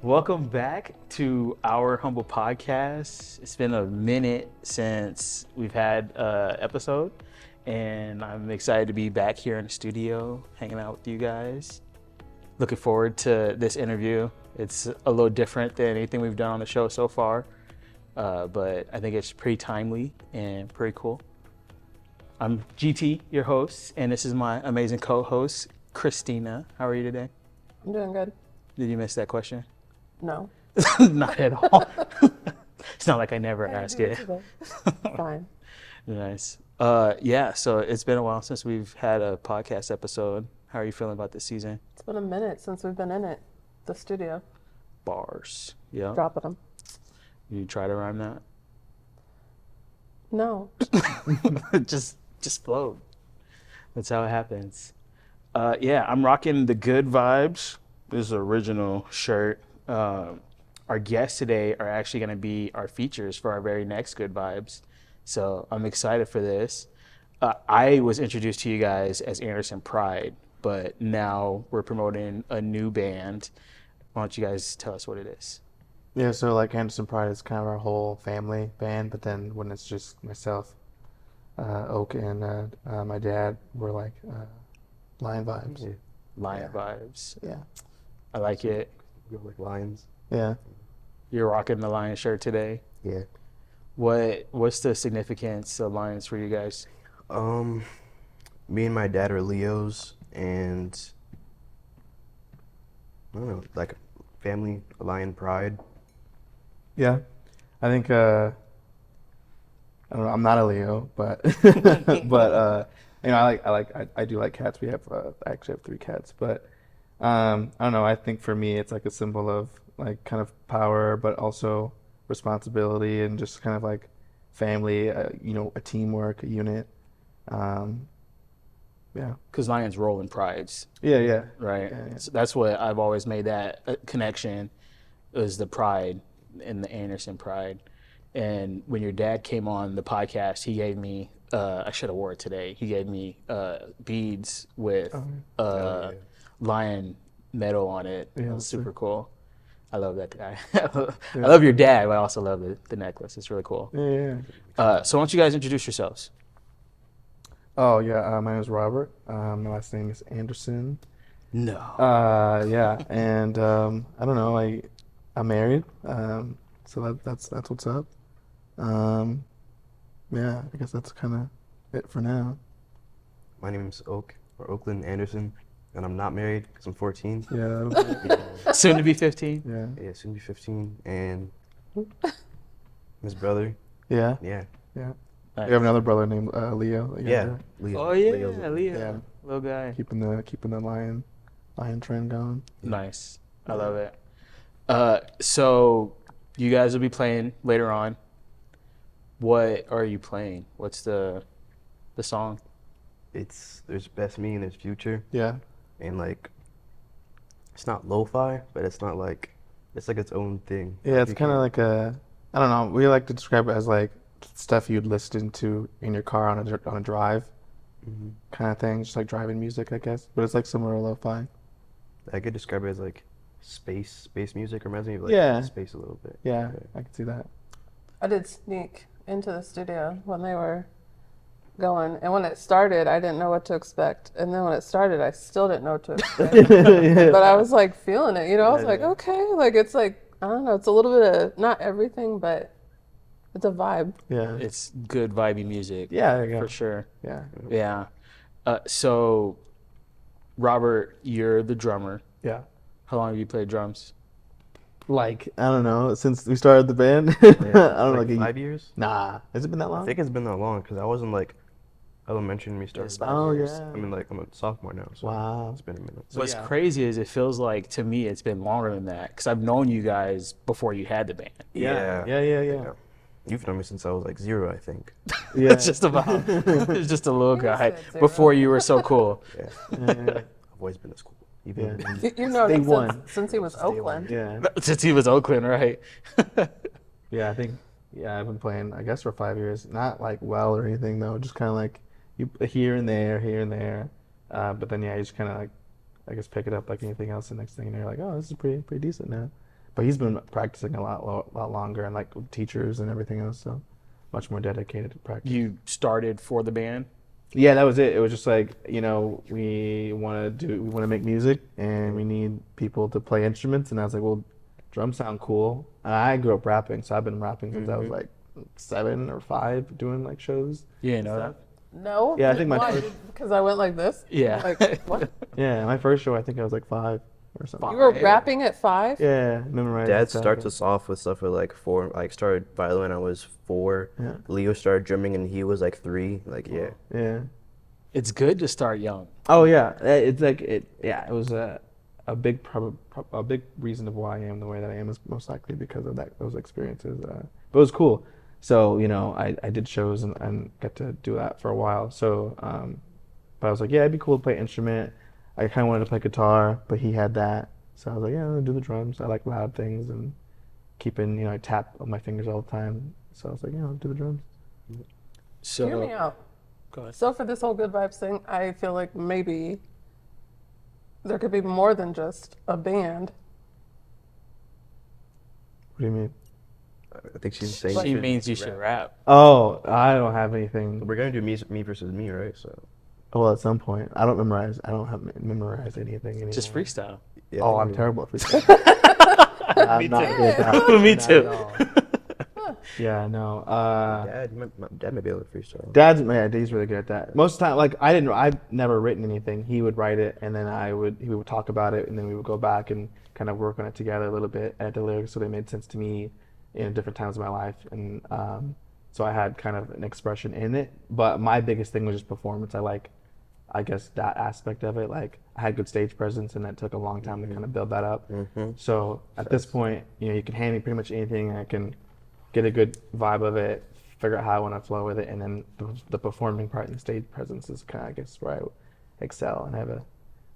Welcome back to our humble podcast. It's been a minute since we've had an episode, and I'm excited to be back here in the studio hanging out with you guys. Looking forward to this interview. It's a little different than anything we've done on the show so far, but I think it's pretty timely and pretty cool. I'm GT, your host, and this is my amazing co-host, Christina. How are you today? I'm doing good. Did you miss that question? No. Not at all. It's not like I never ask it. Fine. Nice. Yeah, so it's been a while since we've had a podcast episode. How are you feeling about this season? It's been a minute since we've been in it. The studio. Bars. Yeah. Dropping them. You try to rhyme that? No. just flow. That's how it happens. Yeah, I'm rocking the Good Vibes. This is an original shirt. Our guests today are actually going to be our features for our very next Good Vibes. So I'm excited for this. I was introduced to you guys as Anderson Pride, but now we're promoting a new band. Why don't you guys tell us what it is? Yeah, so like Anderson Pride is kind of our whole family band, but then when it's just myself, Oak, and my dad, we're like Lion Vibes. Yeah. Lion Vibes. Yeah. I like it. We go like lions. Yeah. You're rocking the Lion shirt today. Yeah. What's the significance of Lions for you guys? Me and my dad are Leos, and I don't know, like family, lion pride. Yeah. I think I don't know, I'm not a Leo, but but I do like cats. We have I actually have 3 cats, but I don't know, I think for me it's like a symbol of like kind of power, but also responsibility and just kind of like family, a teamwork, a unit. Yeah. Because Lions roll in prides, Yeah. right? Yeah. So that's what I've always made that connection, is the pride and the Anderson Pride. And when your dad came on the podcast, he gave me, I should have wore it today, he gave me beads with yeah. lion metal on it. Yeah, It was that's super cool. I love that guy. I love your dad, but I also love the necklace. It's really cool. Yeah. So why don't you guys introduce yourselves? Oh yeah, my name is Robert. My last name is Anderson. No. Yeah, and I don't know, I'm married. So that's what's up. Yeah, I guess that's kind of it for now. My name is Oak, or Oakland Anderson, and I'm not married because I'm 14. Yeah, Soon to be 15. yeah, Yeah, soon to be 15, and his brother. yeah. Yeah. Nice. We have another brother named Leo. Yeah. Leo. Oh yeah, Leo's- Leo, Yeah. little guy. Keeping the lion trend going. Nice. I love it. So you guys will be playing later on. What are you playing? What's the song? There's Best Me and there's Future, Yeah, and like, it's not lo-fi, but it's not like, it's like its own thing. yeah. It's You kind of can't- like I don't know. We like to describe it as like stuff you'd listen to in your car on a drive Mhm. kind of thing, just like driving music, I guess. But it's like similar to lo-fi. I could describe it as like space music. Reminds me of like Yeah. space a little bit. Yeah, I can see that. I did sneak into the studio when they were going. And when it started, I didn't know what to expect. And then when it started, I still didn't know what to expect. But I was like feeling it, I was like, okay. Like, it's like, I don't know. It's a little bit of, not everything, but it's a vibe. Yeah. It's good vibey music. Yeah, there you go. For sure. Yeah. Yeah. So Robert, you're the drummer. Yeah. How long have you played drums? Like, I don't know, since we started the band. Yeah. I don't know, like like 5 years. nah. Has it been that I long? think it's been that long because I wasn't like elementary when we started. It's 5 Oh, years. yeah. I mean, like I'm a sophomore now, so Wow. it's been a minute. So, What's yeah. crazy is it feels like, to me, it's been longer than that, because I've known you guys before you had the band. Yeah. Yeah. Yeah. You've known me since I was like 0, I think. Yeah. It's just about, it's just a little You guy said zero. before you were so cool. Yeah. Yeah. I've always been this cool. Even Yeah. You've known Day him one. since he was Day one. Oakland. Yeah. Since he was Oakland, right? Yeah, I think, I've been playing, I guess, for 5 years. Not like well or anything, though. Just kind of like you here and there. But then, yeah, you just kind of like, I guess, pick it up like anything else. The next thing, and you're like, oh, this is pretty decent now. But he's been practicing a lot longer, and like with teachers and everything else, so much more dedicated to practice. You started for the band? Yeah, that was it. It was just like, we want to make music, and we need people to play instruments. And I was like, well, drums sound cool. And I grew up rapping, so I've been rapping since I was like 7 or 5, doing like shows. You didn't know that? No. Yeah, I think my Why? first- Because I went like this. Yeah. Like what? Yeah, my first show, I think I was like 5 or something. You were rapping at 5? Yeah, memorized. Dad stuff. starts us off with stuff with like 4. Like started violin when I was 4. Yeah. Leo started drumming and he was like 3. Like yeah. Yeah. It's good to start young. Oh yeah, it's like it. Yeah, it was a big a big reason of why I am the way that I am is most likely because of those experiences. But it was cool. So I did shows and got to do that for a while. So, but I was like, yeah, it'd be cool to play an instrument. I kind of wanted to play guitar, but he had that. So I was like, yeah, I'll do the drums. I like loud things and keeping, I tap on my fingers all the time. So I was like, yeah, I'll do the drums. So Hear me out. Go ahead. So for this whole good vibes thing, I feel like maybe there could be more than just a band. What do you mean? I think she's saying She means you should rap. Oh, I don't have anything. We're gonna do me versus me, right? So Well, at some point, I don't memorize anything anymore. Just freestyle. yeah. Oh, I'm terrible at freestyle. I'm not good at that. Me Not too. at all. Yeah, no. My dad may be able to freestyle. He's really good at that. Most of the time, like I've never written anything. He would write it, and then he would talk about it, and then we would go back and kind of work on it together a little bit, add the lyrics so they made sense to me in different times of my life, and so I had kind of an expression in it. But my biggest thing was just performance. I guess that aspect of it. Like I had good stage presence, and that took a long time to kind of build that up. So at this point, you can hand me pretty much anything, and I can get a good vibe of it, figure out how I want to flow with it, and then the performing part and the stage presence is kind of, I guess, where I excel and have a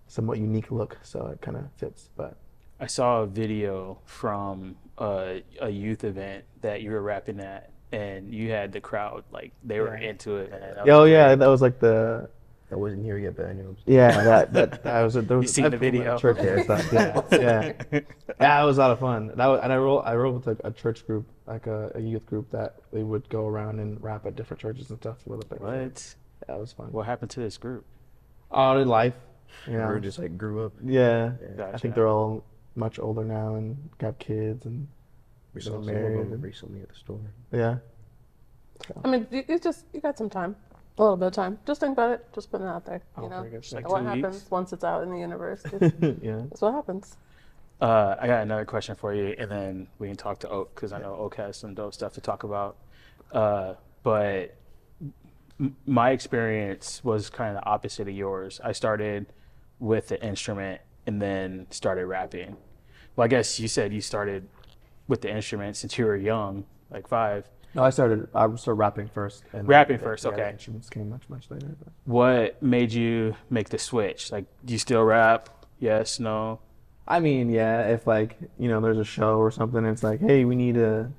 somewhat unique look. So it kind of fits. But I saw a video from a youth event that you were rapping at, and you had the crowd like they were into it. Man. That was yeah, great. that was like the. I wasn't here yet, but I know. Yeah, that was. There was You seen the video? Church and stuff. Yeah. Yeah, it was a lot of fun. And I wrote with a church group, like a youth group that they would go around and rap at different churches and stuff a little bit. What? Yeah, it was fun. What happened to this group? All in life, We're just like grew up. Yeah, I Gotcha. think they're all much older now and got kids and We they're saw some married. of them recently at the store. Yeah. I mean, you got some time, a little bit of time. Just think about it. Just putting it out there. You know, very good. Like what 2 happens weeks? once it's out in the universe. It's Yeah. what happens. I got another question for you, and then we can talk to Oak because I know Oak has some dope stuff to talk about. But my experience was kind of the opposite of yours. I started with the instrument and then started rapping. Well, I guess you said you started with the instrument since you were young, like 5. No, I started rapping first. And Rapping first, the okay. instruments came much later. But. What made you make the switch? Like, do you still rap? Yes, no? I mean, yeah, if like, there's a show or something, it's like, hey, we need a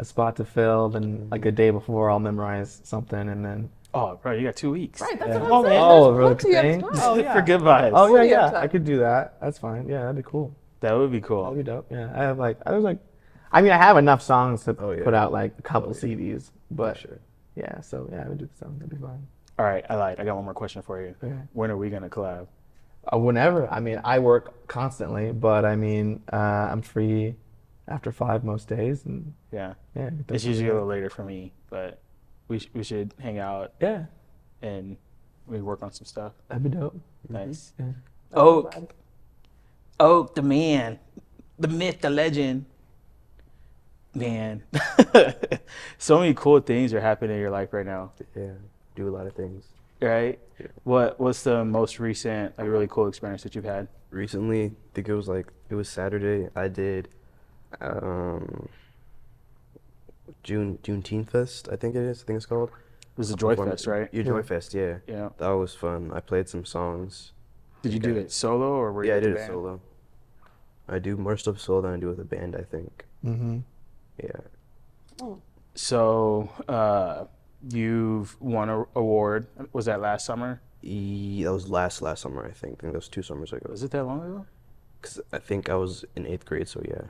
spot to fill, then like a day before I'll memorize something and then Oh, bro, you got 2 weeks. Right, that's Yeah. what I'm saying. Oh, There's really? plenty of Dang. time. Oh, yeah. For good vibes. Oh yeah, Plenty of yeah, time. I could do that. That's fine. Yeah, that'd be cool. That would be That'd cool. be dope. Yeah, I mean, I have enough songs to Oh, yeah. put out like a couple Oh, yeah. CDs, but Sure. yeah, so yeah, I would do the song. That'd be fine. All right, I lied. I got one more question for you. Okay. When are we going to collab? Whenever. I mean, I work constantly, but I mean, I'm free after 5 most days, and Yeah. yeah, It's usually a little later for me, but we should hang out yeah, and we work on some stuff. that'd be dope. Nice. Yeah. Oak. Oak, the man, the myth, the legend. Man, so many cool things are happening in your life right now, Yeah. Do a lot of things. right? Yeah. What's the most recent, like, really cool experience that you've had? Recently, I think it was Saturday. I did Juneteenth Fest, I think it is. I think it's called. It was a Joy Fest, right? Yeah, Joy Fest, yeah. Yeah. That was fun. I played some songs. Did you do it solo or were you Yeah, I with the did it band? solo. I do more stuff solo than I do with a band, I think. Mm-hmm. Yeah. So, you've won an award. Was that last summer? That was last summer, I think. I think that was 2 summers ago. Was it that long ago? Because I think I was in 8th grade, so yeah.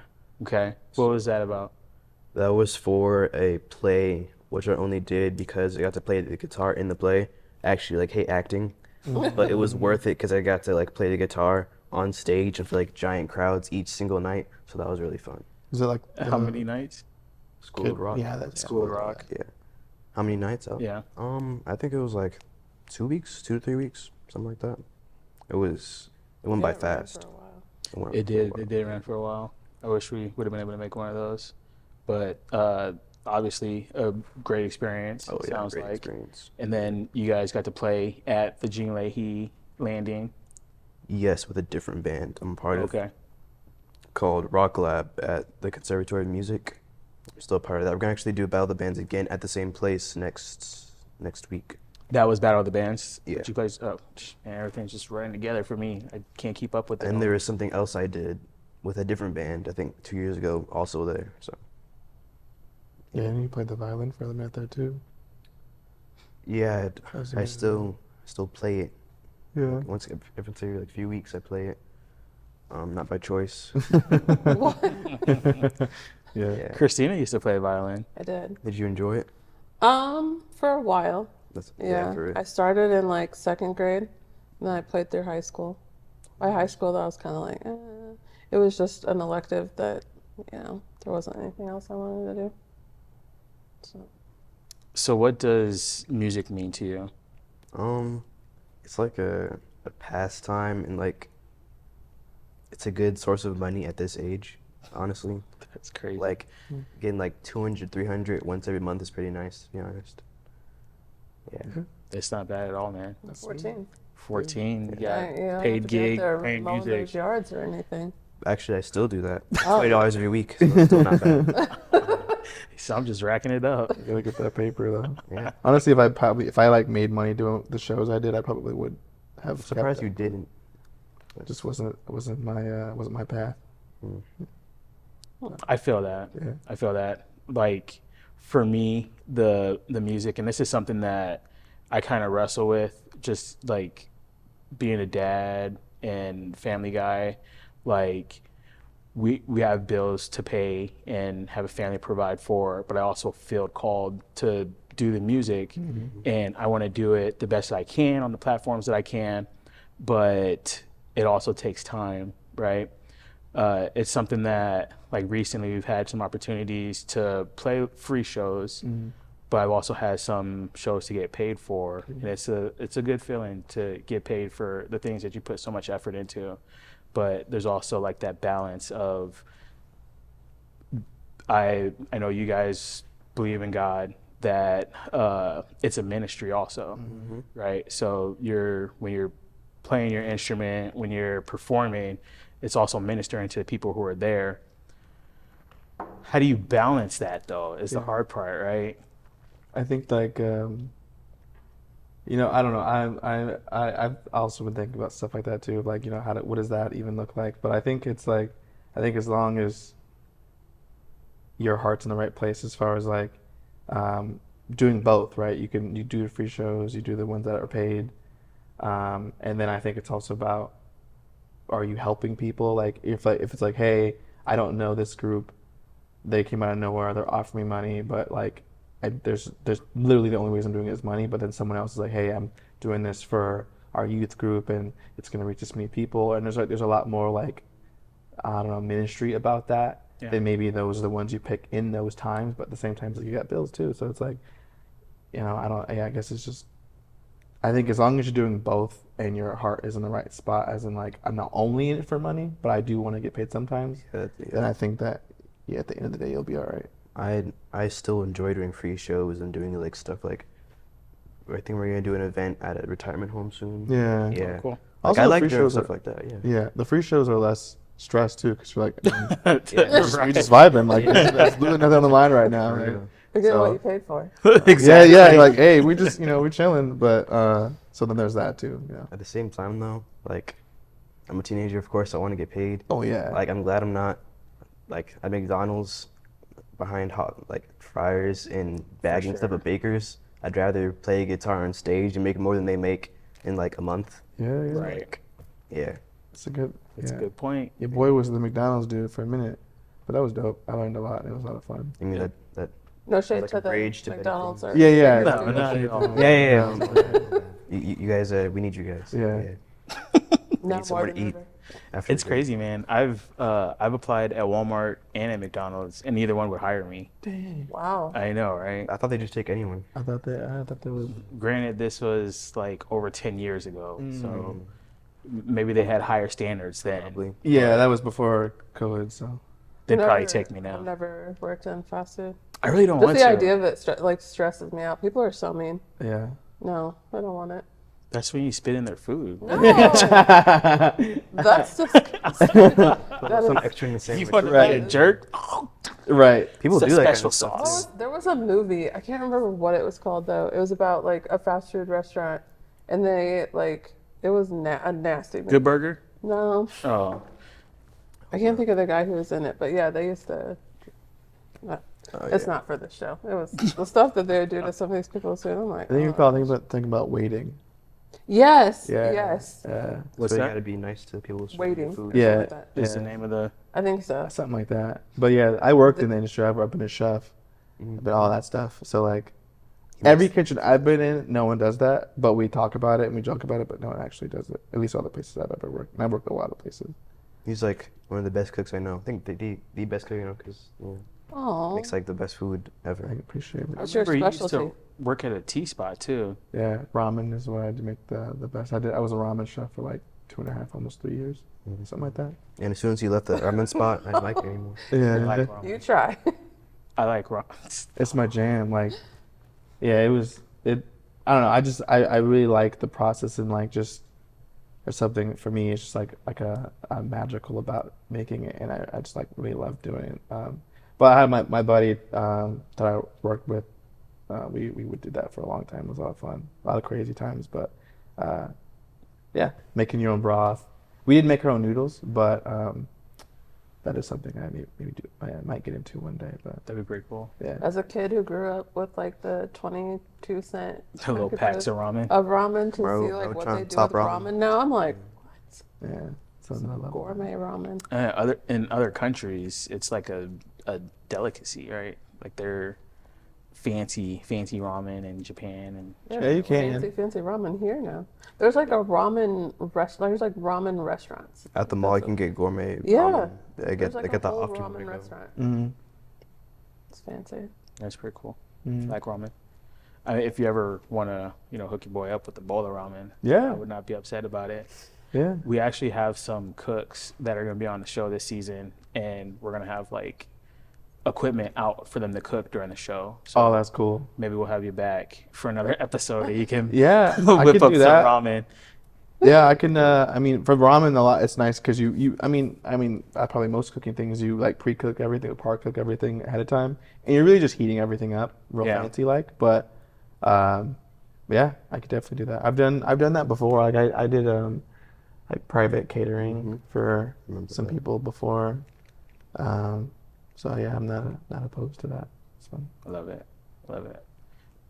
Okay. What was that about? That was for a play, which I only did because I got to play the guitar in the play. I actually like hate acting, but it was worth it because I got to like play the guitar on stage in for like giant crowds each single night. So that was really fun. Is it like How many nights? School of Rock. Yeah, that's School of Rock. Yeah. How many nights? Oh. Yeah. I think it was like 2 weeks, 2 to 3 weeks, something like that. It went by Yeah, it ran fast. for a while. went It for a did. while. It did run for a while. I wish we would have been able to make one of those, but obviously a great experience. Oh yeah, sounds great like. experience. And then you guys got to play at the Gene Leahy Landing. Yes, with a different band. I'm part of Okay. called Rock Lab at the Conservatory of Music. I'm still part of that. We're gonna actually do Battle of the Bands again at the same place next week. That was Battle of the Bands. Yeah. That you guys. Oh, man, everything's just running together for me. I can't keep up with it. And there was something else I did with a different band, I think 2 years ago, also there. So Yeah, and you played the violin for a minute there too. yeah, That's I amazing. still play it. Yeah. Once every like few weeks I play it. Not by choice. Yeah. Yeah. Christina used to play violin. I did. Did you enjoy it? For a while. That's, Yeah. for real. I started in like second grade, and then I played through high school. By high school, I was kind of like, it was just an elective that, there wasn't anything else I wanted to do. So, So, what does music mean to you? It's like a pastime and like it's a good source of money at this age, honestly. That's crazy. Like getting like 200, 300 once every month is pretty nice, to be honest. Yeah. It's not bad at all, man. 14. 14. You got You don't have paid to be out gig, there paying mowing music. those yards or anything. Actually, I still do that. Oh. $20 every week, so it's still not bad. So I'm just racking it up. You gotta get that paper though. Yeah. Honestly, if I like made money doing the shows I did, I probably would have. I'm kept surprised it. you didn't. It just wasn't my path. I feel that. Yeah. I feel that. Like for me, the music, and this is something that I kind of wrestle with, just like being a dad and family guy. Like we have bills to pay and have a family to provide for, but I also feel called to do the music, and I want to do it the best I can on the platforms that I can, but it also takes time, right? It's something that, like, recently we've had some opportunities to play free shows, but I've also had some shows to get paid for, and it's a good feeling to get paid for the things that you put so much effort into. But there's also like that balance of I know you guys believe in God, that it's a ministry also, right? So when you're playing your instrument, when you're performing, it's also ministering to the people who are there. How do you balance that though? Is the hard part, right? I think like I don't know. I've also been thinking about stuff like that too. Like, what does that even look like? But I think it's like, as long as your heart's in the right place, as far as like doing both, right? You do the free shows, you do the ones that are paid, and then I think it's also about, are you helping people? Like if it's like, hey, I don't know this group, they came out of nowhere, they're offering me money, but like there's literally the only reason I'm doing it is money. But then someone else is like, hey, I'm doing this for our youth group and it's gonna reach this many people, and there's a lot more like, I don't know, ministry about that. Yeah. Then maybe those are the ones you pick in those times, but at the same time, like, you got bills too. So it's like, I guess it's just, I think as long as you're doing both and your heart is in the right spot, as in like, I'm not only in it for money, but I do want to get paid sometimes, then I think that, at the end of the day, you'll be all right. I still enjoy doing free shows and doing like stuff like, I think we're gonna do an event at a retirement home soon. Yeah. Yeah. Cool. Like, Also, I the like free doing shows stuff are- like that. Yeah. Yeah, the free shows are less stress too, because you're like, Yeah. we just vibing, like, there's literally nothing on the line right now. For Right? real. You're getting So- what you paid for. Exactly. Yeah, like, hey, we just, we're chilling, but so then there's that too. Yeah. At the same time though, like I'm a teenager, of course I want to get paid. Oh yeah. Like I'm glad I'm not like at McDonald's behind hot like fryers and bagging stuff sure. at Baker's. I'd rather play guitar on stage and make more than they make in like a month. Yeah. Right. Yeah. It's a good. That's yeah. a good point. Your boy was the McDonald's dude for a minute. But that was dope. I learned a lot. It was a lot of fun. I mean that No shade like to a the bridge to McDonald's or Yeah, yeah. No, not at all. yeah. You guys, we need you guys. Yeah. now need somewhere more to than eat. ever. After It's the- crazy, man. I've applied at Walmart and at McDonald's, and neither one would hire me. Dang. Wow. I know, right? I thought they just take anyone. I thought that was. Granted, this was like over 10 years ago, Mm. so maybe they had higher standards then. Probably. Yeah, that was before COVID. So. They'd probably Never- take me I've now. never worked in fast food. I really don't Just want the to. idea of it stresses me out. People are so mean. Yeah. No, I don't want it. That's when you spit in their food. No, that's disgusting. That Some is- extra in the You sandwich. want to Right. be a jerk? Right. People It's a do that kind special of stuff. sauce. There was a movie. I can't remember what it was called though. It was about like a fast food restaurant, and they like it was a nasty movie. Good Burger? No, Oh, I can't think of the guy who was in it, but yeah, they used to. It's not for this show. It was the stuff that they would do to some of these people's food. I'm like, I think you're oh. probably thinking about waiting. Yes, Yeah. yes, Yeah. what's So you that? gotta be nice to people who's Waiting. food. Yeah. like that. Is the Yeah. name of the? I think so. Something like that. But yeah, I worked in the industry. I've been a chef, I've been all that stuff. So like, every kitchen I've been in, no one does that. But we talk about it and we joke about it, but no one actually does it. At least all the places I've ever worked. And I've worked a lot of places. He's like one of the best cooks I know. I think the best cook I know because Oh, makes like the best food I ever. appreciate it. what's your Remember you used specialty? to work at a tea spot too. Yeah, ramen is what I do make the best. I was a ramen chef for like 2.5, almost 3 years, something like that. And as soon as he left the ramen spot, I didn't like it anymore. I Yeah, like ramen. You try. I like ramen. it's my jam. Like, yeah, it. I don't know. I really like the process and like just there's something for me. It's just like a magical about making it, and I just like really love doing it. But I had my buddy that I worked with. We would do that for a long time. It was a lot of fun, a lot of crazy times. But yeah, making your own broth. We didn't make our own noodles, but that is something I I might get into one day. But That'd be pretty cool. yeah, As a kid who grew up with like the 22-cent The little packs of ramen. ramen to Bro, see like what trying they to do top with ramen. ramen. Now I'm like, yeah, something I love. gourmet ramen. In other countries, it's like a delicacy, right? Like they're fancy ramen in Japan, and Yeah, you can. Fancy ramen here now. There's like a ramen restaurant. There's like ramen restaurants. At the mall, you can get gourmet. Yeah. ramen. They There's get like they a get the whole option. ramen to go. restaurant. Mm-hmm. It's fancy. that's pretty cool. Mm. I like ramen. I mean, if you ever want to, hook your boy up with a bowl of ramen, Yeah. I would not be upset about it. Yeah. We actually have some cooks that are going to be on the show this season, and we're going to have like equipment out for them to cook during the show. So Oh, that's cool. maybe we'll have you back for another episode, and you can Yeah, I whip could up do some that. ramen. Yeah, I can. I mean, for ramen, a lot. It's nice because I mean, probably most cooking things you like pre-cook everything, or par-cook everything ahead of time, and you're really just heating everything up, real Yeah. fancy like. But, yeah, I could definitely do that. I've done that before. Like I did like private catering for Remember some that. people before. So yeah, I'm not opposed to that. It's fun. I love it.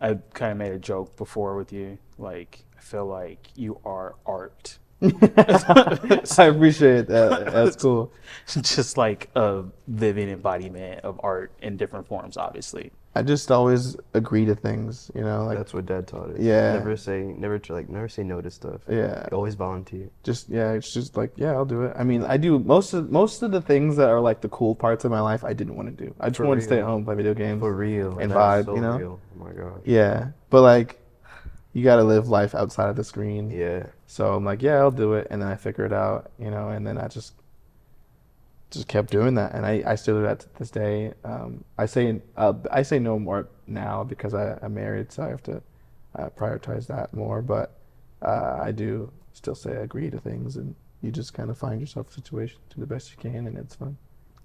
I kind of made a joke before with you. Like, I feel like you are art. I appreciate that. That's cool. Just like a living embodiment of art in different forms, obviously. I just always agree to things, like That's what Dad taught us. Yeah. Never say no to stuff. yeah, Always volunteer. it's just like, yeah, I'll do it. I mean, I do most of the things that are like the cool parts of my life I didn't want to do. I just For wanted to stay at real. home, play video games. For real. And That's vibe, so you know? real. Oh my god. Yeah, but like, you got to live life outside of the screen. Yeah. So I'm like, yeah, I'll do it, and then I figure it out, and then I just kept doing that, and I still do that to this day. I say no more now because I'm married, so I have to prioritize that more. But I do still say I agree to things, and you just kind of find yourself a situation to the best you can, and it's fun.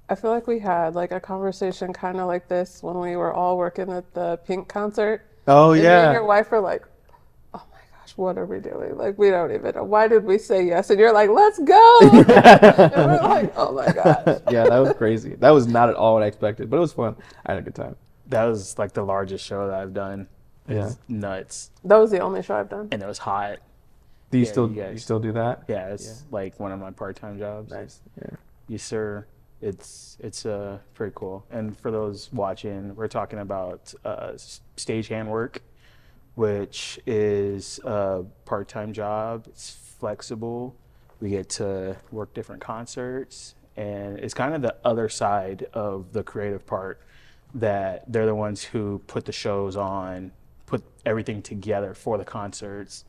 I feel like we had like a conversation kind of like this when we were all working at the Pink concert. Oh And you and yeah, your wife are like, oh my gosh, what are we doing? Like, we don't even know. Why did we say yes? And you're like, let's go. And we're like, oh my gosh. yeah, that was crazy. That was not at all what I expected, but it was fun. I had a good time. That was like the largest show that I've done. It Yeah. was nuts. That was the only show I've done. And it was hot. Do you Yeah, still you guys- you still do that? Yeah, it's like one of my part-time jobs. Nice. Yeah. Yes, sir. it's pretty cool. And for those watching, we're talking about stagehand work, which is a part-time job. It's flexible. We get to work different concerts, and it's kind of the other side of the creative part, that they're the ones who put the shows on, put everything together for the concerts,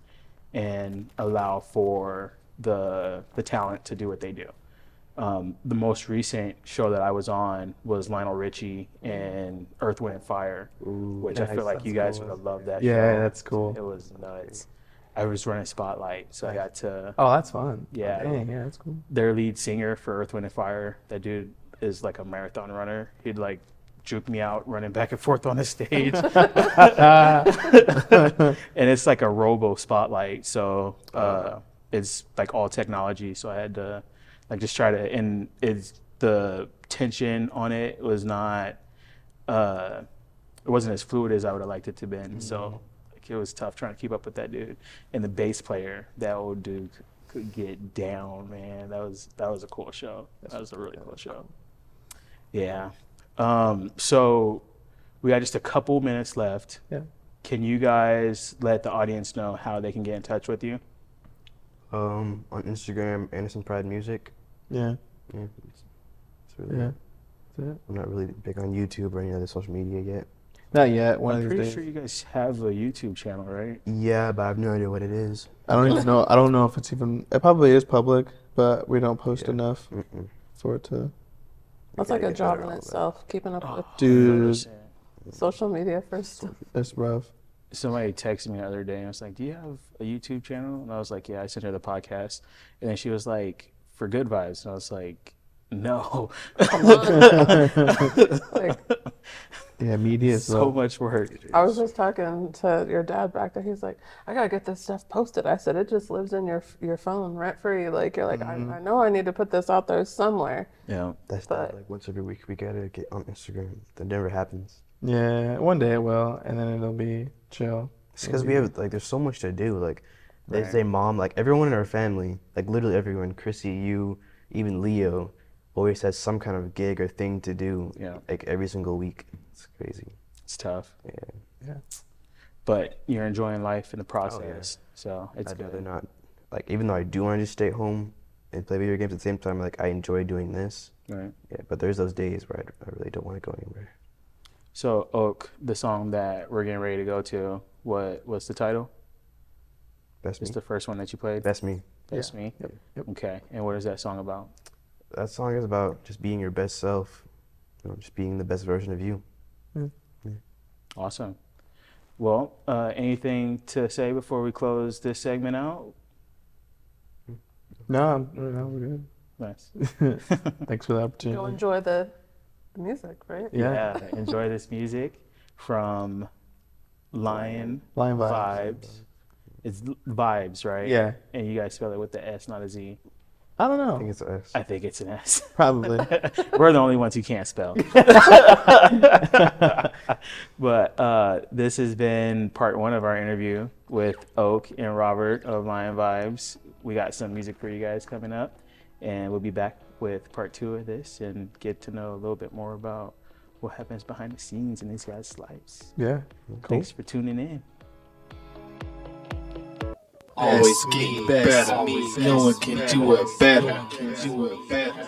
and allow for the talent to do what they do. The most recent show that I was on was Lionel Richie and Earth, Wind, and Fire, which I nice. feel like That's you guys cool. would have loved that Yeah, show. that's cool. It was nuts. I was running Spotlight, so I got to, Oh, that's fun. Yeah. Dang, yeah, that's cool. their lead singer for Earth, Wind, and Fire. That dude is like a marathon runner. He'd like juke me out running back and forth on the stage. And it's like a robo Spotlight, so it's like all technology. So I had to like just try to, and it's the tension on it was not, it wasn't as fluid as I would have liked it to been. So like, it was tough trying to keep up with that dude. And the bass player, that old dude could get down, man. That was a cool show. That was a really cool show. Yeah. So we got just a couple minutes left. Yeah. Can you guys let the audience know how they can get in touch with you? On Instagram, Anderson Pride Music. Yeah. Yeah, it's really Yeah. it. That's it. I'm not really big on YouTube or any other social media yet. Not yet. One I'm of these pretty days. sure you guys have a YouTube channel, right? Yeah, but I have no idea what it is. I don't even know. I don't know if it's even. It probably is public, but we don't post Yeah. enough Mm-mm. for it to. That's gotta like a get job better in at all itself, keeping up with Dude, 100%. social media first. it's rough. Somebody texted me the other day and was like, "Do you have a YouTube channel?" And I was like, "Yeah." I sent her the podcast, and then she was like, "For Good Vibes," and I was like, "No." Like, Yeah, media is So rough. much work. I was just talking to your dad back there. He's like, I gotta get this stuff posted. I said, it just lives in your phone rent free. Like, you're like, I know I need to put this out there somewhere. Yeah. That's But- like once every week we gotta get on Instagram. That never happens. Yeah, one day it will, and then it'll be chill. It's because we have like there's so much to do. Like they Right. say, mom, like everyone in our family, like literally everyone, Chrissy, you, even Leo, always has some kind of gig or thing to do. Yeah. Like every single week. It's crazy. It's tough, Yeah. but you're enjoying life in the process, so it's I'd rather good. not. Like even though I do want to just stay home and play video games at the same time, like I enjoy doing this. Right. Yeah. But there's those days where I really don't want to go anywhere. So Oak, the song that we're getting ready to go to, what's the title? Best It's me. the first one that you played. Best me. That's Me. Yep. Yep. Okay, and what is that song about? That song is about just being your best self. You know, just being the best version of you. Awesome. Well, anything to say before we close this segment out? No, we're good. Nice. Thanks for the Go opportunity. enjoy the music, right? Yeah. Enjoy this music from Lion Lion vibes. Vibes. It's Vibes, right? Yeah. And you guys spell it with the S, not a Z. I don't I think know. it's us. I think it's an S. Probably. We're the only ones who can't spell. But this has been part one of our interview with Oak and Robert of Lion Vibes. We got some music for you guys coming up, and we'll be back with part two of this and get to know a little bit more about what happens behind the scenes in these guys' lives. Yeah. Cool. Thanks for tuning in. Always get better. No one can do it better.